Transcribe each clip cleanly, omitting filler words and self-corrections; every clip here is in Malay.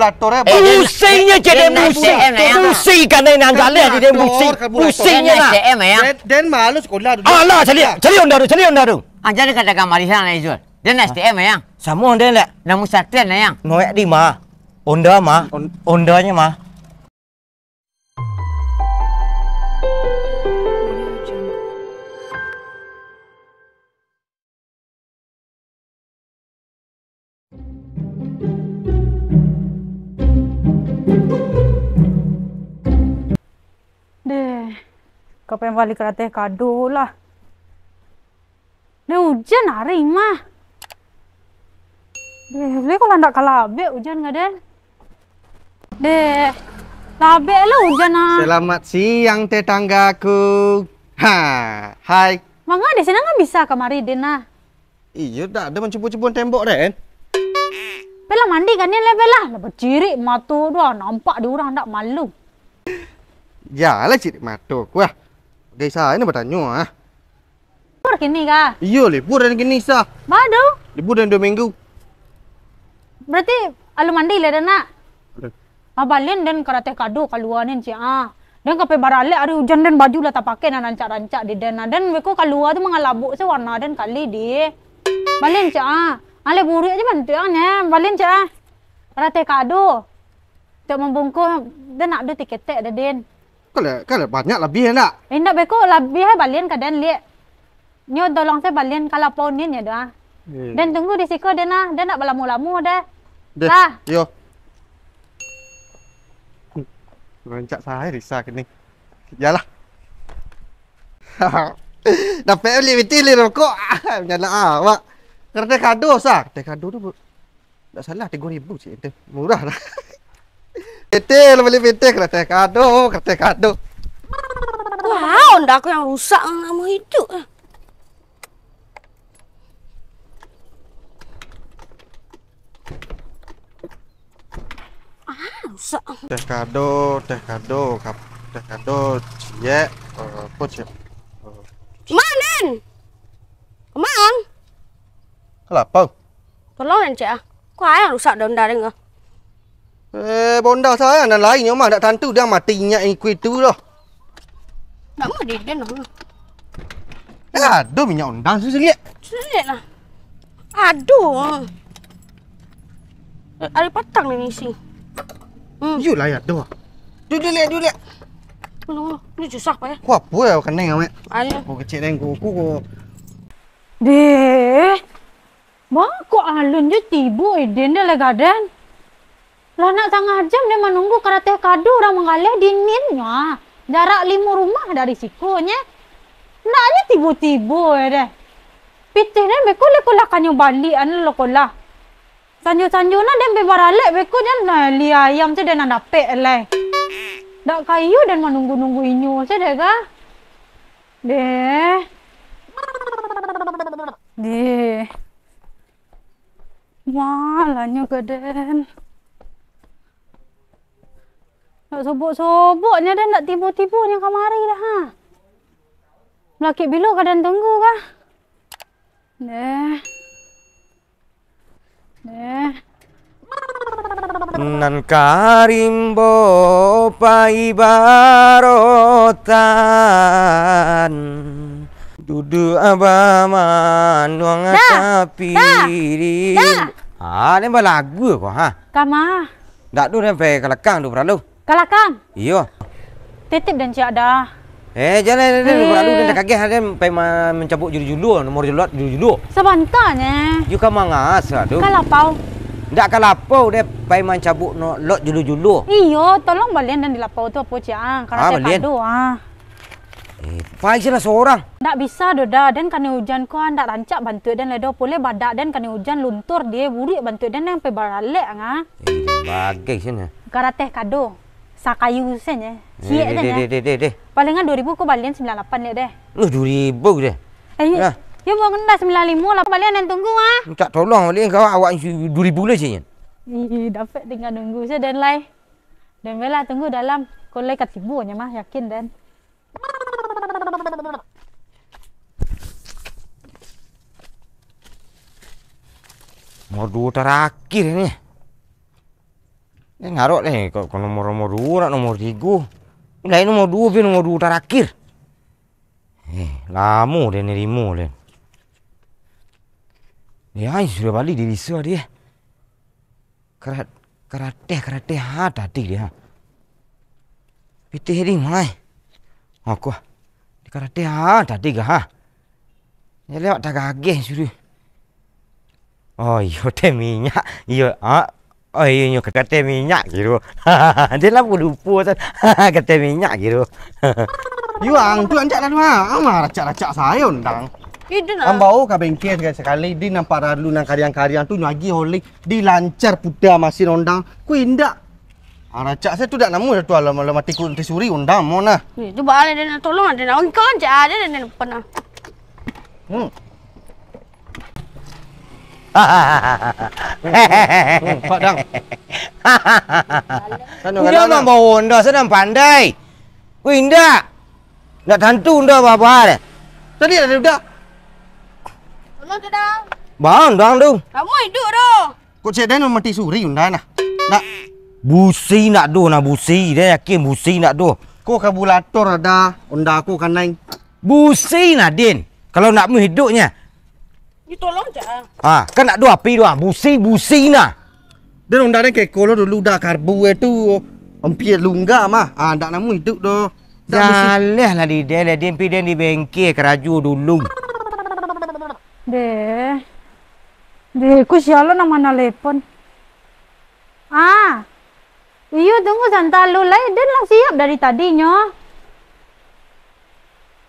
karburator Pusingnya jadi pusing. Pusing kan nang jalan dia pusing. Pusingnya nak. Dan malu sekolah tu. Alah, cari onda tu. Jadi katakan Marisa na Izul. Dia nak STM yang. Sama dia lek. Namu saktian na yang. Noek di mah. Onda mah. Ondanya mah. Deh, kapan balik ke kado lah. Deh hujan hari mah. Deh, beli kalau ndak kalabe hujan nggak den? Deh, labe lah hujan ah. Selamat siang tetanggaku. Ha, hai. Mangga di sini nggak bisa kemari den ah. Iya, dah ada mencubur-cubur tembok den. Bela mandi kan ya lah, lepas ciri matu doa nampak di orang ndak malu. Ya lah cik matu kuah. Guys, ini bertanya ah. Libur kini kah? Iya, libur dan gini sah. Badu. Libur dan 2 minggu. Berarti alu mandi lah dan nak. Abalin dan karate kado kaluanin cia ah. Dan kape barale hari hujan dan baju lah tak pakai nan rancak-rancak di den. Dan beko kalua tu mengalabuk se warna dan kali di. Balin cia ah. Ale buri aja bantuannya. Balin cia ah. Karate kado. Tak membungkus dan nak ada tiket ada den. Kalau banyak lebih enggak? Indak beko lebih balin kadan liat. Nyo tolong saya balin kalau paunin ya dah. Dan tunggu di siko den ah. Dan nak balamu-lamu dah. Dah. Yo. Rancak saya risah kini. Yalah. Dapat beli betul rokok. Nyala awak. Karena kado sah. Kado tu tak salah 3,000 cik itu. Murah lah. Betul beli betul kereta kado. Wow, ndak aku yang rusak nama hidup. Rusak. Teh kado, cie, apa cie? Manen. Kemang. Kelapa. Tolong cik ah. Kau yang rusak daun daring ah. Bonda saya dan lain yang mah tak tentu dia matinya ikut itu dah. Tak mau dia nak. Aduh minyak undang selit. Selit lah. Aduh. Ada patang ni si. Yulah ya doh. Duduk lihat. Ni susah pa ya. Ku apa ya kena awak? Ayo. Ku kecil dan ku. Deh. Bako alun je tibu iden dia legadan. Lah nak tengah jam dia menunggu karate kado orang mengalih dinginnya. Jarak 5 rumah dari sikunya. Naknya tibu-tibu ya deh. Pitih dan beko lekolah kanyo balik an lekolah. Sanjo-sanjo na dan bebaralek beko dan li ayam tu dan dapet leh. Dak kayu dan menunggu-nunggu inyo saya deh kah? Deh. Malahnya gaden. Nak sobok-soboknya dan nak tibu-tibunya kamari dah ha. Laki bilo kadang tunggu kah? Deh. Nan karimbo paibarotan dudu abaman nuang tapi ni lagu kok ha. Kama. Dak tu sampai kelakang tu berlalu. Kelakang. Iyo. Titip dan cik ada. Jangan berlalu dan kaget ada sampai mencabut julu-julu nomor julu. Sebentarnya. You kan mangas tu. Kalapau. Ndak kalapau dia pai mencabut no lot julu-julu. Iyo, tolong balian dan dilapau tu apa cik ah. Karena kado ah. Pai salah seorang. Ndak bisa doda dan kena hujan ko ndak rancak bantu dan ledo boleh badak dan kena hujan luntur dia burik bantu dan yang pe baralek ah. Bagai sini. Karate kado. Sakayu sen ya. Deh. Palingan 2,000 ko balian 98 le deh. 2,000 deh. Ya bang dah 95 lah balian yang tunggu ah. Tak tolong balik kau awak 2,000 lah sini. Dapat tinggal nunggu saya dan lai. Dan bela tunggu dalam kolai kat sibunya mah yakin dan. Mau 2 terakhir ni. Dia ngarok deh kok nomor 2 nak nomor 3. Lain nomor 2 pi nomor 2 terakhir. Lama dia nerima dia. Dia sudah balik di desa dia. Karate tadi dia. Pitih di mai. Aku di karate tadi gah. Dia lewat tak gageh suruh. Oh, iyo teh minyak. Iyo oh iyo kata minyak gitu. Dia lah lupa tu. Kata minyak gitu. Yuang tu anjak dah mah. Racak-racak saya undang. Ida nak. Ambau ka bengkel sekali di nampak lalu nang kariang-kariang tu lagi oleh dilancar puda masih undang. Ku indak. Racak saya tu dak namu tu alam mati ku suri undang mona. Ni tu balik dia nak tolong dia nak engkau aja ada dia nak pernah. Pak Dang. Udah mah bawa unda sedang pandai. Ku indak. Nak tentu unda apa-apa deh. Tadi ada udah. Tolong dia dah. Bang, dang tu. Kamu hidup dah. Kok cek dah mati suri undang nah. Nak Busi nak do nak busi. Dia yakin busi nak do. ko kabulator ada undang aku kan nang. Busi nak din. Kalau nak mu hidupnya. Ni tolong je. Kan nak do api doang. Busi nak. Dan undang ni ke kolo dulu dah karbu itu. Hampir lungga mah. Ndak namu hidup doh. Jalah lah di dia dia di bengkel keraju dulu. Deh, ku siapa nama telepon? Iyo tunggu santai lu lah, dan lah siap dari tadinya.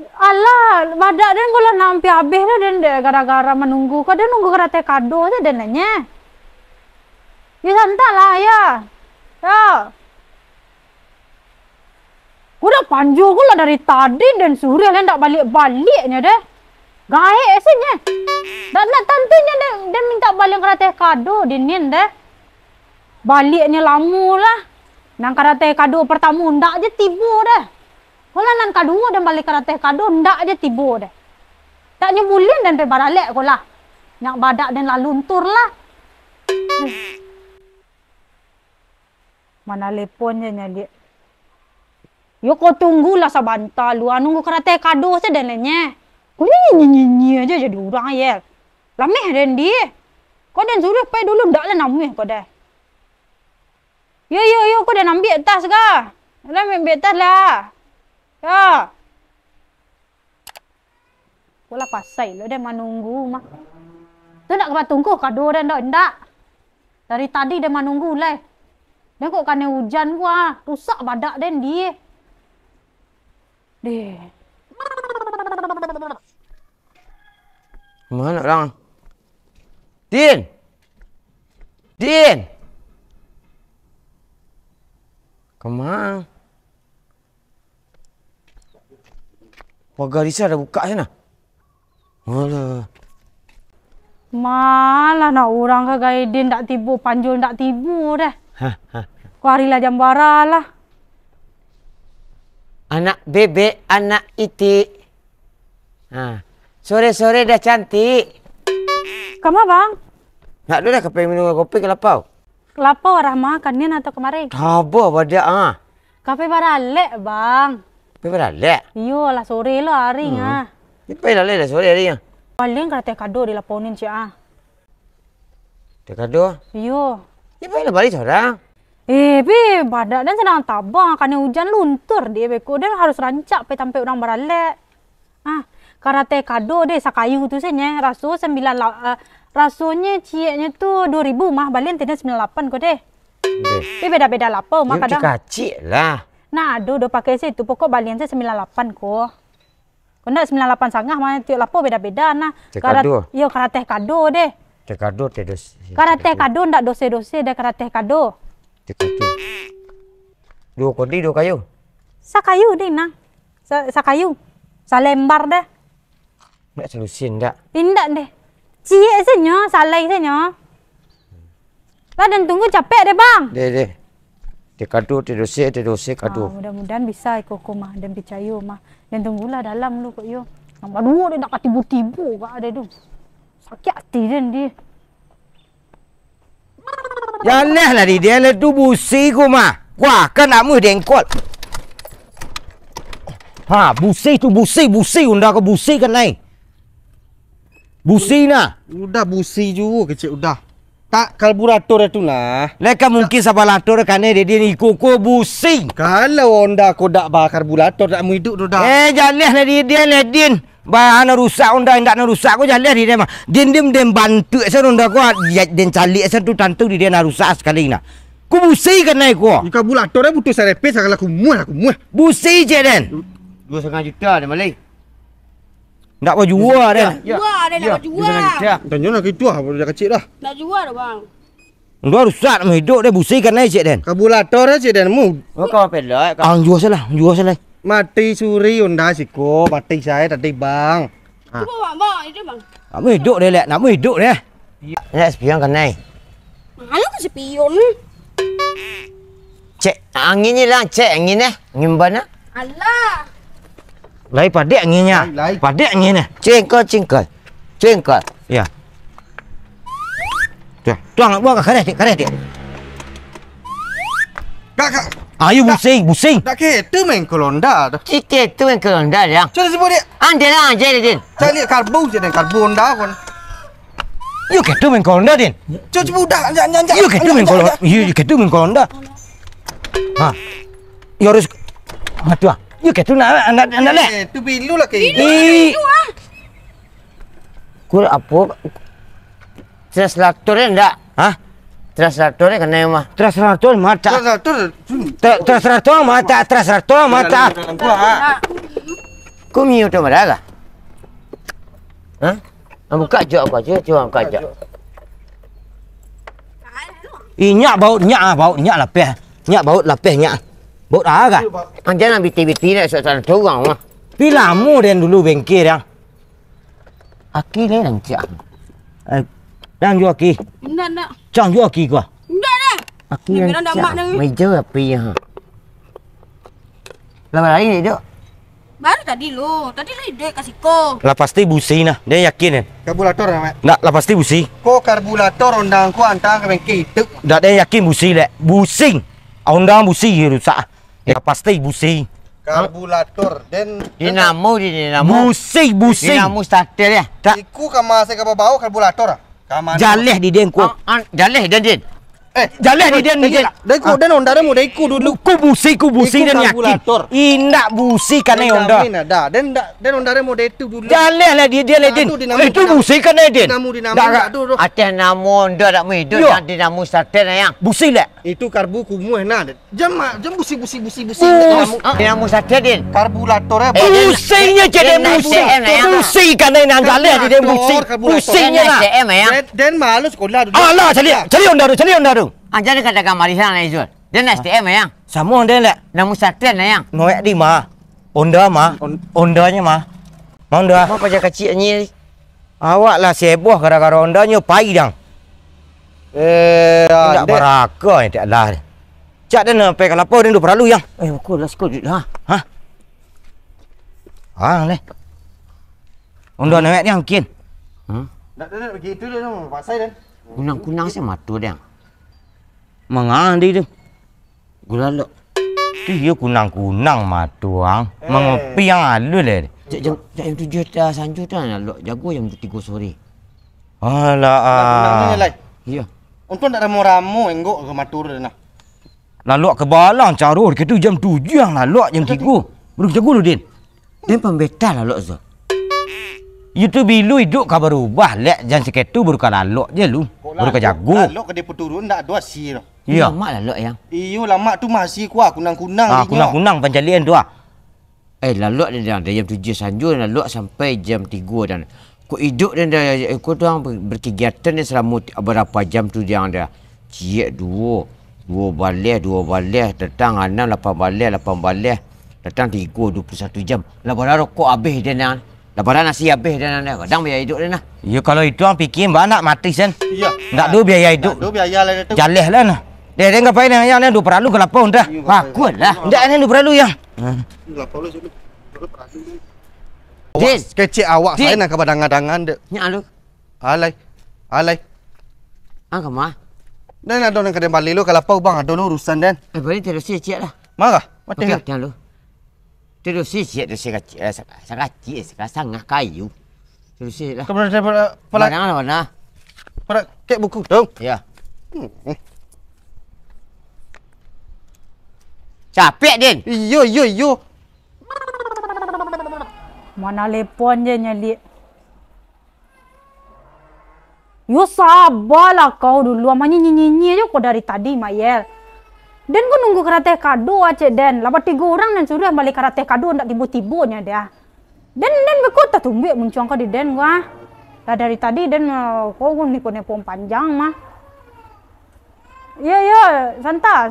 Alah, badak dan gula nampi habis dah dan gara-gara menunggu. Kau dah nunggu karate kado aja dan nanya. Ya santai lah ya. Ya. Udah panju gula dari tadi dan suri lah ndak balik-baliknya deh. Gaek esnya. Dan nak tantunya dia minta balik karate kado dinin deh. Baliknya lama lah. Nang karate kado pertama ndak aja tiba deh. Kalau nang kedua dan balik karate kado ndak aja tiba deh. Tak nyebulin dan berbaralek kolah. Nyak badak dan laluntur lah. Mana teleponnya nyali. Yo kau tunggulah sabanta lu nunggu karate kado saja dan lainnya. Kau nyanyi aja jadi orang ya. Lameh dan dia. Kau dan suruh pay dulu ndak lah namanya kau dah. Yo kau dah ambil tas kah? Dah ambil tas lah. Ya. Kau lah pasai lo dia menunggu mah. Tu nak kau tunggu kado dan ndak. Dari tadi dia menunggu lah. Dia kok kena hujan gua, rusak badak dan dia. Deh. Mana orang? Din. Kemana? Pagar Risa dah buka sana. Alah. Malah nak orang ke gaidin tak tibu, panjul tak tibu dah. Kau harilah jambara lah. Anak bebek, anak itik. Sore-sore dah cantik. Kamu bang? Nak dulu dah keping minum kopi ke lapau? Kelapa warah makan ni atau kemarin? Apa pada Kafe baralek bang. Pergi balik. Iyo lah sore lah hari Ni pergi balik dah sore hari. Paling kata kado dilaponin cia. Dia kado. Iyo. Ni pergi balik seorang. Be, badak dan sedang tabang. Karena hujan luntur dia beko. Dan harus rancak sampai orang baralek. Karate kado deh sakayu tu saja. Rasanya cieknya tu 2,000 mah. Balian tidak 98 kau deh. Tapi beda-beda lapau mah kadang. Kacik lah. Nah, aduh pakai situ. Pokok balian saya 98 kau. Kau nak 98 sangat mah tiap lapau beda-beda nah. Kado. Yo karate kado deh. Kado terus. Karate kado ndak dose-dose deh karate kado. Kado. 2 kodi 2 kayu. Sakayu deh nang. Sakayu. Salembar deh. Nak selusin tak? Indak deh. Cie saja, salai saja. Lah dan tunggu capek deh bang. Deh. Dia kado, dia dosa kado. Mudah-mudahan bisa ikut mah dan percaya mah. Dan tunggulah dalam lu kok yo. Nampak dua dia nak tibu-tibu kak ada tu. Sakit hati dan dia. Janganlah di dia le tu busi ku mah. Wah, kan nak mu dengkot. Ha, busi tu busi unda ke busi kan nai. Busi nah. Udah busi juga kecil udah. Tak karburator itu lah. Leka mungkin sabalator kan dia ni koko busi. Kalau onda kau dak bakar karburator tak mau hidup tu dah. Janganlah dia ledin. Bahan rusak onda indak nak rusak ko janganlah dia mah. Din bantu sen onda ko den cali sen tu tantu dia nak rusak sekali nah. Ku busi kan nai ko. Karburator butuh serepes kalau aku muah. Busi je den. 2,5 juta dia malai. Nak mau jual den. Jual dia nak jual. Tanya nak itu ah, dah kecil dah. Nak jual dah bang. Unda rusak nak hidup dia busi kan nai cik den. Karburator aja dan mu. Kau pelak. Jual salah. Mati suri onda siko, mati saya tadi bang. Cuba bang, itu bang. Nak mau hidup dia lek, nak mau hidup dia. Nak spion kan nai. Mana ke sepion? Cek angin ni lah, cek angin eh. Angin mana? Alah. Lai padik anginnya. Lai. Padik anginnya. Cengkol. Ya. Tuang nak buang ke karet dia. Kak. Ayo busing. Tak kereta main kolonda dah. Tiket tu yang keranda dia. Cuma sebut dia. Anda lah jadi din. Saya lihat karbu je dan karbu onda kon. Yo ketu main kolonda din. Cuma budak jangan. Yo ketu main kolonda. Yo ketu main kolonda. Ha. Yo harus. Aduh. Yo ketu nak lek. Tu bilu lah ke. Kur apa? Translator enggak? Hah? Translator kan nai mah. Translator mata. Translator mata. Kau miu tu mana kah? Hah? Buka jok apa je? Cuba buka jok. Nyak baut lapeh. Nyak baut lapeh nyak. Baut agak. Anda nak biti-biti nak soal orang mah. Pilamu den dulu bengkel yang. Aki ni lancak. Dan jual ki. Enggak. Cang jual ki gua. Enggak dah. Aki Ni memang dah mak lancak. ni. Meja apa ya? Lama lagi ni dok. Baru tadi lo. Tadi lo duit kasih ko. Lah pasti busi nah. Dia yakin kan? Karburator mak. Nak lah pasti busi. Ko karburator onda ko antang ke bengkel itu. Dak dia yakin busi lek. Busing. Undang busi rusak. Ya pasti busi. Karburator dan Dinamo. Busi. Dinamo starter ya. Tak iku kamase ka bau karburator. jaleh di dengku. Jaleh dan din. Jaleh di den ni. Deko dan onda mu deko dulu. Ku busi dan yakin. Karburator. Indak busi kan onda. Dah dan onda mu detu dulu. Jaleh lah dia ledin. Itu busi kan ledin. Dinamo tu. Atas namo ndak tak hidup dan dinamo starter yang. Busi lek. Itu karbu kumuh nah. Jam busi. Dinamo starter din. Karburator Businya jadi busi. Busi kan nang jaleh di den busi. Businya lah. STM yang. Dan malu sekolah dulu. Alah cari onda tu. Anja ni kata kamari sana Izul. Dia nak STM yang. Sama den lek. Dinamo starter yang. Noek di mah. Ondanya mah. Onda. Apa pajak kecil ni? Awak lah seboh gara-gara ondanya pai dang. Tak baraka ni tak lah. Cak dan pe kelapa dan tu perlu yang. Aku lah skor dah. Hah? Le. Onda noek ni angkin. Dah begitu dia pasai dan. Kunang-kunang saya matu dia. Mengandi tu. Gula lo. Dia kunang-kunang matuang. Mengopi yang alu le. Jam 7 dah sanju dah nak lo jago jam 3 sore. Alah. Ya. Untung tak ramu-ramu enggok ke matur nah. Lalu ke balang carur ke tu jam 7 yang lalu jam 3. Baru jago lu din. Dia pembeta lah lo Zul. Itu bilu hidup ka berubah lek jangan seketu baru ka lalu je lu. Baru ka jago. Lalu ke dia turun tak ada si dah. Ya. Lama lah lo yang. Iyo lama tu masih kuah kunang-kunang Kunang-kunang pancalian tu ah. Lalu dia jam 7 sanju lalu sampai jam 3 dan ku hidup dan dia ku tuang berkegiatan ni selama berapa jam tu dia ada. Ciek dua balik datang 6 8 balik datang 3 21 jam. Lebaran rokok habis dia nak. Lebaran nasi habis dia nak. Kadang biaya hidup dia nak. Ya kalau itu ang fikir mbak nak mati sen. Iya. Tak ada biaya hidup. Tak ada biaya lah tu. Jaleh lah nah. Dia ngapain yang ni 2 perlu ke lapau dah. Aku lah. Ndak ni 2 perlu yang. Din, kecil awak saya nak kebadangan-dangan dek. Nyak lu. Alai. Ang kemah? Dan ada orang kadang balik lu kalau apa bang ada lu urusan dan. Balik terus cik lah. Marah. Mati Okey, lah. jangan lu. Terus cik tu saya kacik, saya sangah kayu. Terus lah. Kemudian saya Mana? pada kek buku tu. Ya. Capek Din. Iyo. Mana lepon je nyali. Yo sabarlah kau dulu. Amanya nyi-nyi je kau dari tadi, Mayel. Dan kau nunggu karate kado aja, Dan. Lepas 3 orang dan sudah balik karate kado ndak tiba-tibanya dia. Dan beku tak tumbuk muncung kau di Den gua. Lah dari tadi Dan kau nipu-nipu panjang mah. Ya, santa.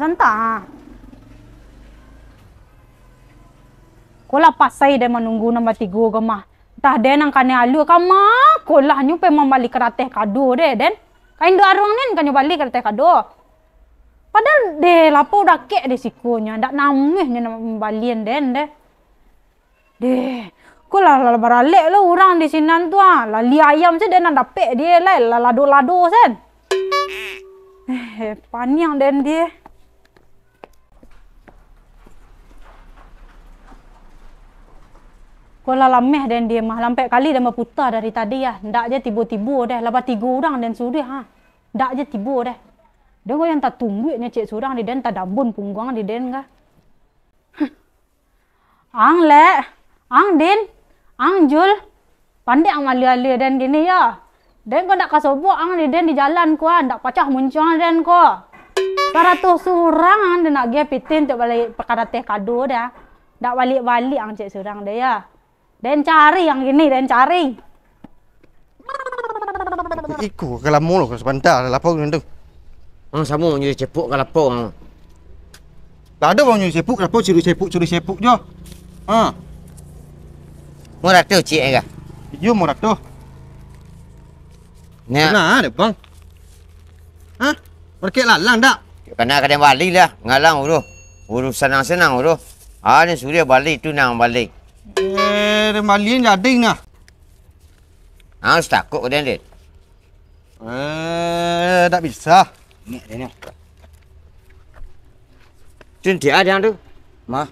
Kau lah pasai Dan menunggu nombor 3 ke mah. Tah Den ang kane alu kama kolah nyu pe membalik karate kado deh Den. Kain do arung nen kan nyu balik karate kado. Padahal de lapo dah kek de sikonya ndak nameh nya membalian Den deh. Deh, kolah baralek lo orang di sinan tu ah. Lali ayam je Den dapet dia lah lado-lado sen. Paniang Den dia. Kola lameh dan dia mah lampai kali dah berputar dari tadi ya. Ndak je tiba-tiba dah. Lepas 3 orang dan sudah ha. Ndak je tiba dah. Dia kau yang tak tunggunya cik surang di den tak dambun punggung di den kah. Ang Din, ang Jul. Pandai ang malia-lia dan gini ya. Den kau ndak kasobok ang di den di jalan kau ndak pacah muncul den kau. 100 surang dia nak pergi pitin untuk balik perkara teh kado dah. Ndak balik-balik ang cik surang dia ya. Dan cari yang gini, dan cari. Iku kalau mulu sebentar lapor tu. Sama nyuri cepuk ke lapor. Tak ada orang nyuri sepuk, lapor curi sepuk je. Ha. Murah tu cik ke? Yo murah tu. Ni. Nah, ada bang. Ha? Berkek lalang tak? Kena kadang balik lah. Ngalang urus senang-senang urus. Ni suria balik tu nang balik. Remalian jadi nah. Harus takut ke dia? Tak bisa. Ni dia ni. Tu dia ada tu. Mah.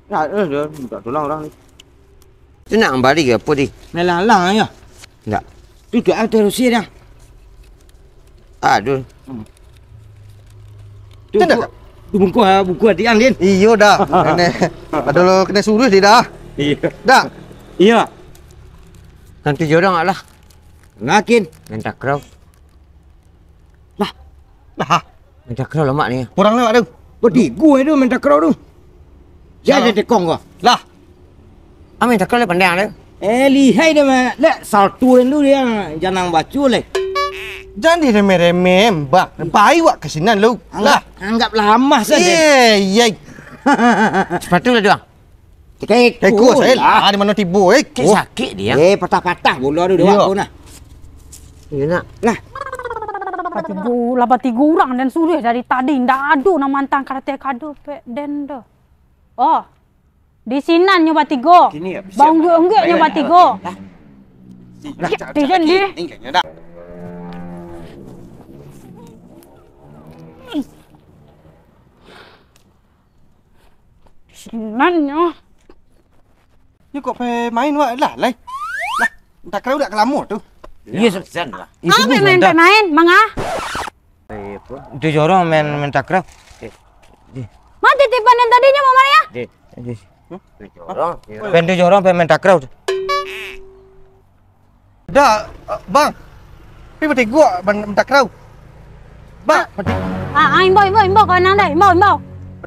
Ya, dia minta tolong orang ni. Tu nak balik ke apa di? Melalang ya. Tak. Tu ada terusi dah. Aduh. Tu buku hati Din. Iyo dah. Ada lo kena suruh dia dah. Iya. Dah. Iya. Nanti jorang lah. Ngakin. Minta kerau. Dah. Minta kerau lemak ni. Kurang lewat tu. Bodi gue tu minta kerau tu. Jadi tekong kau. Lah. Minta kerau pandang tu. Lihai dia mah. Lek saltuin lu dia jangan bacu leh. Jangan diremeh-remeh, mbak. Baik wak kesinan lu. Lah. Anggap lama saja. Ye. Sepatu lah dia. Kau saya lah. Di mana tibu? Sakit dia. Patah-patah bola tu dia aku nah. Ya nak. Lah. Lepas 3 orang dan suruh dari tadi ndak ada nak mantang karate kado pe den dah. Oh. Di sinan nyoba 3. Bang enggak nyoba 3. Di den di. Sinannya. You kok main wak lah. Lah. Tak kau dah kelama tu. Iya sen lah. Apa main, manga? Itu jorong main takraw. Mana titipan yang tadinya Mama ya? Jorong. Pentu jorong main takraw. Dah, bang. Pi mati gua tak kau. Bang, Imbo kau nang dah, imbo.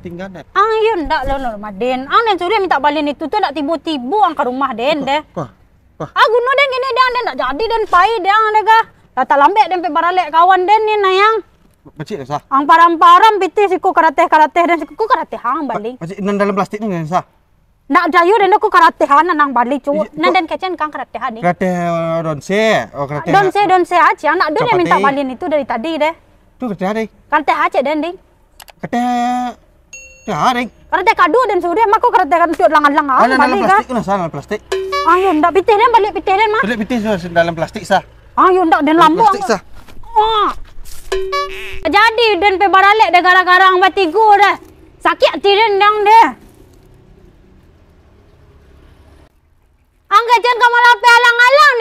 ketinggalan. Ang yun ndak lo Maden. Ang nen sudah minta balian itu tu ndak tibu-tibu ang ke rumah den deh. Wah. Aku no den gini den ndak jadi den pai den dega. Tak lambat den pe baralek kawan den ni nayang. Macik dah sah. Ang param-param piti siku karate dan siku karate hang balik. Macik nan dalam plastik ni sah. Ndak jayu den aku karate han nang balik cu. Nan den kecen kang karate han ni. Karate donse. Oh karate. Donse aja anak den yang minta balian itu dari tadi deh. Tu karate hari. Karate aja den ding. Karate hari. Karate kado dan sudah mak karate kan tu langan-langan Dalam balik plastik ka. tu sah dalam plastik. Ayo ndak pitih den balik pitih den mah. Balik piti dalam plastik sah. Ayo ndak den lambung. Plastik sah. Ah. Jadi dan pe baralek dah gara-gara ang batigo dah. Sakit hati dendang dia. Angkat jangan kamu lape alang-alang